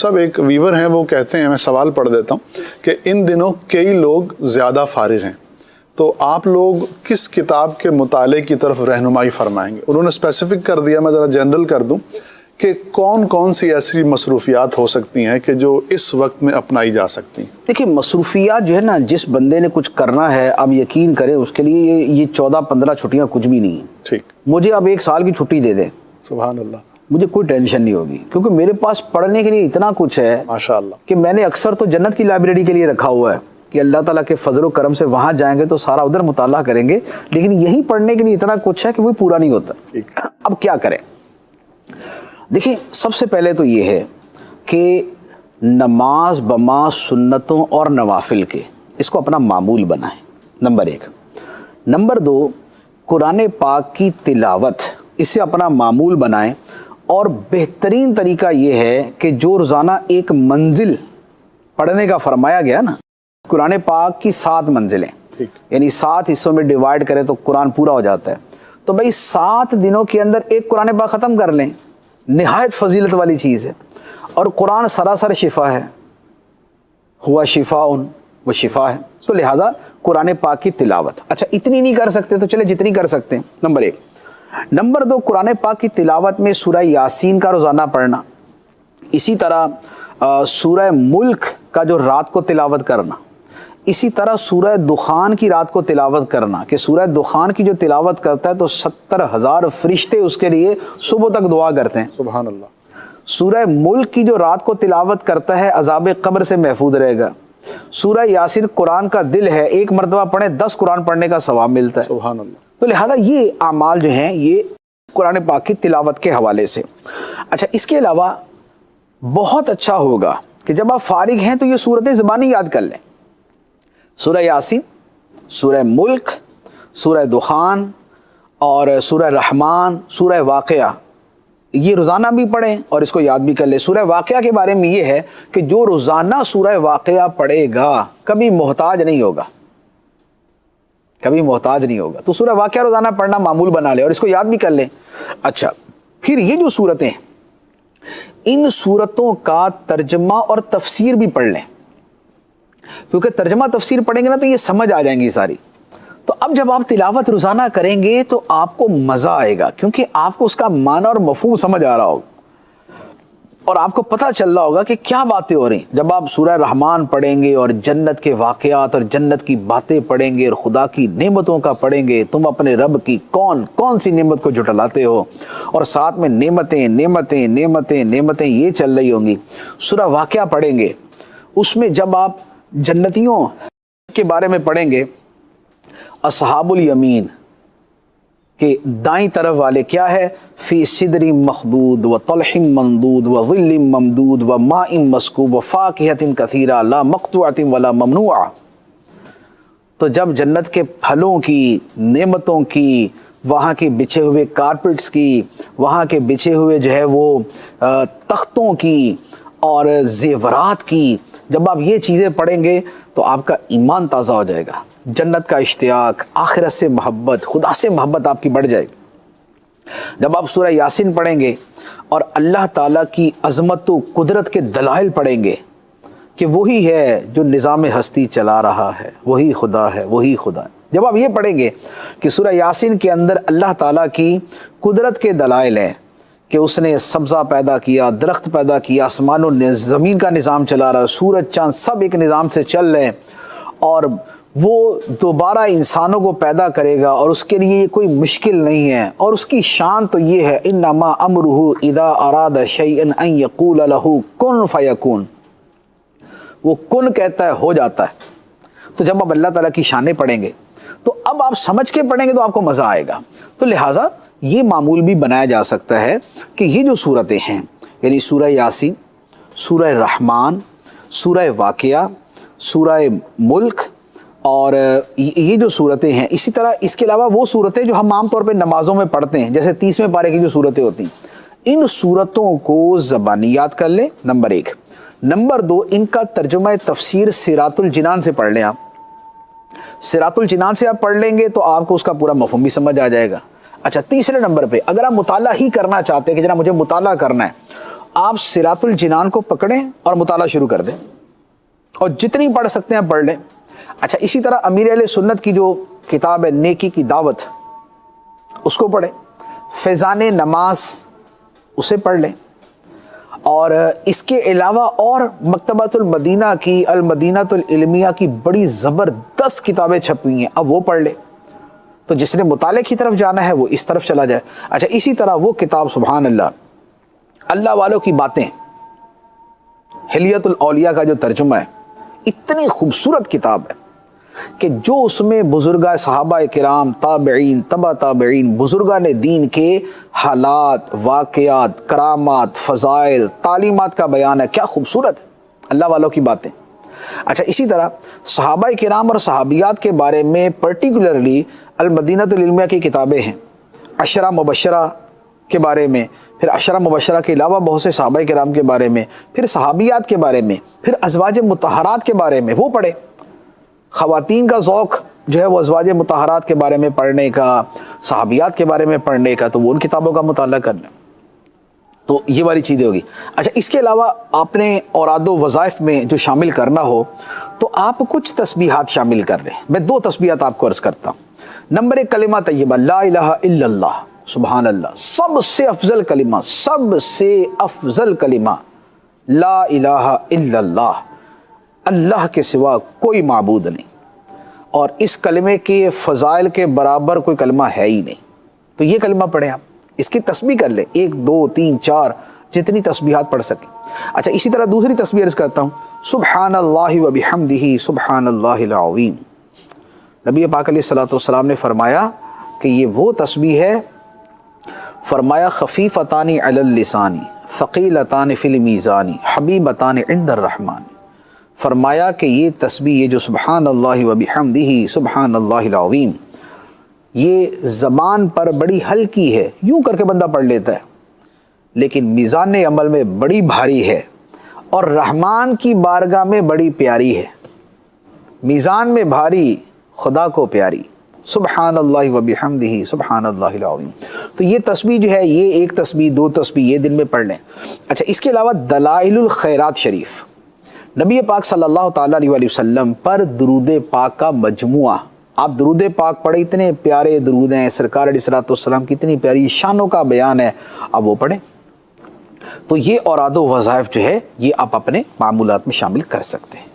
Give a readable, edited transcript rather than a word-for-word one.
سب ایک ویور ہیں، وہ کہتے ہیں، میں سوال پڑھ دیتا ہوں کہ ان دنوں کئی لوگ زیادہ فارغ ہیں، تو آپ لوگ کس کتاب کے مطالعے کی طرف رہنمائی فرمائیں گے؟ انہوں نے اسپیسیفک کر دیا، میں ذرا جنرل کر دوں کہ کون کون سی ایسی مصروفیات ہو سکتی ہیں کہ جو اس وقت میں اپنائی جا سکتی ہیں؟ دیکھیں، مصروفیات جو ہے نا، جس بندے نے کچھ کرنا ہے اب یقین کریں اس کے لیے یہ 14-15 چھٹیاں کچھ بھی نہیں ہیں۔ ٹھیک، مجھے اب 1 سال کی چھٹی دے دیں، سبحان اللہ، مجھے کوئی ٹینشن نہیں ہوگی، کیونکہ میرے پاس پڑھنے کے لیے اتنا کچھ ہے ماشاءاللہ، کہ میں نے اکثر تو جنت کی لائبریری کے لیے رکھا ہوا ہے کہ اللہ تعالیٰ کے فضل و کرم سے وہاں جائیں گے تو سارا ادھر مطالعہ کریں گے، لیکن یہی پڑھنے کے لیے اتنا کچھ ہے کہ وہ پورا نہیں ہوتا۔ اب کیا کریں؟ دیکھیں، سب سے پہلے تو یہ ہے کہ نماز بما سنتوں اور نوافل کے اس کو اپنا معمول بنائیں، نمبر 1۔ نمبر 2، قرآن پاک کی تلاوت، اسے اپنا معمول بنائیں، اور بہترین طریقہ یہ ہے کہ جو روزانہ ایک منزل پڑھنے کا فرمایا گیا نا، قرآن پاک کی 7 منزلیں، یعنی 7 حصوں میں ڈیوائیڈ کریں تو قرآن پورا ہو جاتا ہے، تو بھائی 7 دنوں کے اندر ایک قرآن پاک ختم کر لیں، نہایت فضیلت والی چیز ہے، اور قرآن سراسر شفا ہے، ہوا شفاء، وہ شفا ہے، تو لہذا قرآن پاک کی تلاوت۔ اچھا، اتنی نہیں کر سکتے تو چلے جتنی کر سکتے ہیں، نمبر 1۔ نمبر 2، قرآن پاک کی تلاوت میں سورہ یاسین کا روزانہ پڑھنا، اسی طرح سورہ ملک کا جو رات کو تلاوت کرنا، اسی طرح سورہ دخان کی رات کو تلاوت کرنا، کہ سورہ دخان کی جو تلاوت کرتا ہے تو 70,000 فرشتے اس کے لیے صبح تک دعا کرتے ہیں، سبحان اللہ۔ سورہ ملک کی جو رات کو تلاوت کرتا ہے عذاب قبر سے محفوظ رہے گا۔ سورہ یاسین قرآن کا دل ہے، 1 مرتبہ پڑھیں 10 قرآن پڑھنے کا ثواب ملتا ہے، سبحان اللہ۔ تو لہذا یہ اعمال جو ہیں یہ قرآن پاک کی تلاوت کے حوالے سے۔ اچھا، اس کے علاوہ بہت اچھا ہوگا کہ جب آپ فارغ ہیں تو یہ سورتیں زبانی یاد کر لیں، سورہ یاسین، سورہ ملک، سورہ دخان اور سورہ رحمان، سورہ واقعہ، یہ روزانہ بھی پڑھیں اور اس کو یاد بھی کر لیں۔ سورہ واقعہ کے بارے میں یہ ہے کہ جو روزانہ سورہ واقعہ پڑھے گا کبھی محتاج نہیں ہوگا، کبھی محتاج نہیں ہوگا، تو سورہ واقعہ روزانہ پڑھنا معمول بنا لیں اور اس کو یاد بھی کر لیں۔ اچھا، پھر یہ جو سورتیں، ان سورتوں کا ترجمہ اور تفسیر بھی پڑھ لیں، کیونکہ ترجمہ تفسیر پڑھیں گے نا تو یہ سمجھ آ جائیں گی ساری، تو اب جب آپ تلاوت روزانہ کریں گے تو آپ کو مزہ آئے گا، کیونکہ آپ کو اس کا معنی اور مفہوم سمجھ آ رہا ہوگا اور آپ کو پتہ چل رہا ہوگا کہ کیا باتیں ہو رہی ہیں۔ جب آپ سورہ رحمان پڑھیں گے اور جنت کے واقعات اور جنت کی باتیں پڑھیں گے اور خدا کی نعمتوں کا پڑھیں گے، تم اپنے رب کی کون کون سی نعمت کو جھٹلاتے ہو، اور ساتھ میں نعمتیں نعمتیں نعمتیں نعمتیں یہ چل رہی ہوں گی۔ سورہ واقعہ پڑھیں گے، اس میں جب آپ جنتیوں کے بارے میں پڑھیں گے، اصحاب الیمین کہ دائیں طرف والے کیا ہے، فی صدر مخدود و طلح ممدود و ظل ممدود و ماء مسکوب و فاکہۃ کثیرہ لا مقطوعۃ ولا ممنوعہ، تو جب جنت کے پھلوں کی، نعمتوں کی، وہاں کے بچھے ہوئے کارپٹس کی، وہاں کے بچھے ہوئے جو ہے وہ تختوں کی اور زیورات کی، جب آپ یہ چیزیں پڑھیں گے تو آپ کا ایمان تازہ ہو جائے گا، جنت کا اشتیاق، آخرت سے محبت، خدا سے محبت آپ کی بڑھ جائے گی۔ جب آپ سورہ یاسین پڑھیں گے اور اللہ تعالیٰ کی عظمت و قدرت کے دلائل پڑھیں گے کہ وہی ہے جو نظام ہستی چلا رہا ہے، وہی خدا ہے، وہی خدا ہے، جب آپ یہ پڑھیں گے کہ سورہ یاسین کے اندر اللہ تعالیٰ کی قدرت کے دلائل ہیں کہ اس نے سبزہ پیدا کیا، درخت پیدا کیا، آسمان و زمین کا نظام چلا رہا ہے، سورج چاند سب ایک نظام سے چل رہے ہیں، اور وہ دوبارہ انسانوں کو پیدا کرے گا اور اس کے لیے یہ کوئی مشکل نہیں ہے، اور اس کی شان تو یہ ہے انما امرہ اذا اراد شیئا ان یقول لہ کن فیکون، وہ کن کہتا ہے ہو جاتا ہے۔ تو جب آپ اللہ تعالیٰ کی شانیں پڑھیں گے تو اب آپ سمجھ کے پڑھیں گے تو آپ کو مزہ آئے گا، تو لہٰذا یہ معمول بھی بنایا جا سکتا ہے کہ یہ جو صورتیں ہیں، یعنی سورہ یاسین، سورہ رحمان، سورہ واقعہ، سورہ ملک، اور یہ جو صورتیں ہیں، اسی طرح اس کے علاوہ وہ صورتیں جو ہم عام طور پہ نمازوں میں پڑھتے ہیں، جیسے 30ویں پارے کی جو صورتیں ہوتی ہیں، ان صورتوں کو زبانی یاد کر لیں، نمبر 1۔ نمبر 2، ان کا ترجمہ تفسیر صراط الجنان سے پڑھ لیں۔ آپ صراط الجنان سے آپ پڑھ لیں گے تو آپ کو اس کا پورا مفہوم بھی سمجھ آ جائے گا۔ اچھا، تیسرے نمبر پہ اگر آپ مطالعہ ہی کرنا چاہتے ہیں کہ جناب مجھے مطالعہ کرنا ہے آپ صراط الجنان کو پکڑیں اور مطالعہ شروع کر دیں، اور جتنی پڑھ سکتے ہیں پڑھ لیں۔ اچھا اسی طرح امیر اہل سنت کی جو کتاب ہے نیکی کی دعوت، اس کو پڑھیں۔ فیضان نماز، اسے پڑھ لیں۔ اور اس کے علاوہ اور مکتبۃ المدینہ کی المدینۃ العلمیہ کی بڑی زبردست کتابیں چھپی ہیں، اب وہ پڑھ لیں۔ تو جس نے مطالعے کی طرف جانا ہے وہ اس طرف چلا جائے۔ اچھا اسی طرح وہ کتاب سبحان اللہ والوں کی باتیں، حلیت الاولیاء کا جو ترجمہ ہے، اتنی خوبصورت کتاب ہے کہ جو اس میں بزرگان صحابہ کرام، تابعین، تبع تابعین، بزرگان دین کے حالات، واقعات، کرامات، فضائل، تعلیمات کا بیان ہے، کیا خوبصورت ہے اللہ والوں کی باتیں۔ اچھا اسی طرح صحابہ کرام اور صحابیات کے بارے میں پرٹیکولرلی المدینۃ العلمیہ کی کتابیں ہیں، عشرہ مبشرہ کے بارے میں، پھر عشرہ مبشرہ کے علاوہ بہت سے صحابہ کرام کے بارے میں، پھر صحابیات کے بارے میں، پھر ازواج مطہرات کے بارے میں، وہ پڑھیں۔ خواتین کا ذوق جو ہے وہ ازواج مطہرات کے بارے میں پڑھنے کا، صحابیات کے بارے میں پڑھنے کا، تو وہ ان کتابوں کا مطالعہ کر لیں۔ تو یہ والی چیزیں ہوگی۔ اچھا اس کے علاوہ آپ نے اوراد و وظائف میں جو شامل کرنا ہو تو آپ کچھ تسبیحات شامل کر رہے ہیں۔ میں 2 تسبیحات آپ کو عرض کرتا ہوں۔ نمبر 1 کلمہ طیبہ لا الہ الا اللہ، سبحان اللہ، سب سے افضل کلمہ، سب سے افضل کلمہ لا الہ الا اللہ، اللہ کے سوا کوئی معبود نہیں، اور اس کلمے کے فضائل کے برابر کوئی کلمہ ہے ہی نہیں۔ تو یہ کلمہ پڑھیں آپ، اس کی تسبیح کر لیں، 1 2 3 4 جتنی تسبیحات پڑھ سکیں۔ اچھا اسی طرح دوسری تسبیح عرض کرتا ہوں، سبحان اللہ و بحمدہ سبحان اللہ العظیم۔ نبی پاک علیہ الصلوۃ والسلام نے فرمایا کہ یہ وہ تسبیح ہے، فرمایا خفیفتان علی اللسان ثقیلتان فی المیزان حبیبتان عند الرحمن۔ فرمایا کہ یہ تسبیح، یہ جو سبحان اللہ و بحمدہ سبحان اللہ العظیم، یہ زبان پر بڑی ہلکی ہے، یوں کر کے بندہ پڑھ لیتا ہے، لیکن میزان عمل میں بڑی بھاری ہے اور رحمان کی بارگاہ میں بڑی پیاری ہے۔ میزان میں بھاری، خدا کو پیاری، سبحان اللہ و بحمدہ سبحان اللہ العظیم۔ تو یہ تسبیح جو ہے، یہ 1 تسبیح 2 تسبیح یہ دن میں پڑھ لیں۔ اچھا اس کے علاوہ دلائل الخیرات شریف، نبی پاک صلی اللہ تعالیٰ علیہ وسلم پر درود پاک کا مجموعہ، آپ درود پاک پڑھیں، اتنے پیارے درود ہیں، سرکار علیہ الصلوۃ والسلام کی اتنی پیاری شانوں کا بیان ہے، اب وہ پڑھیں۔ تو یہ اوراد و وظائف جو ہے یہ آپ اپنے معمولات میں شامل کر سکتے ہیں۔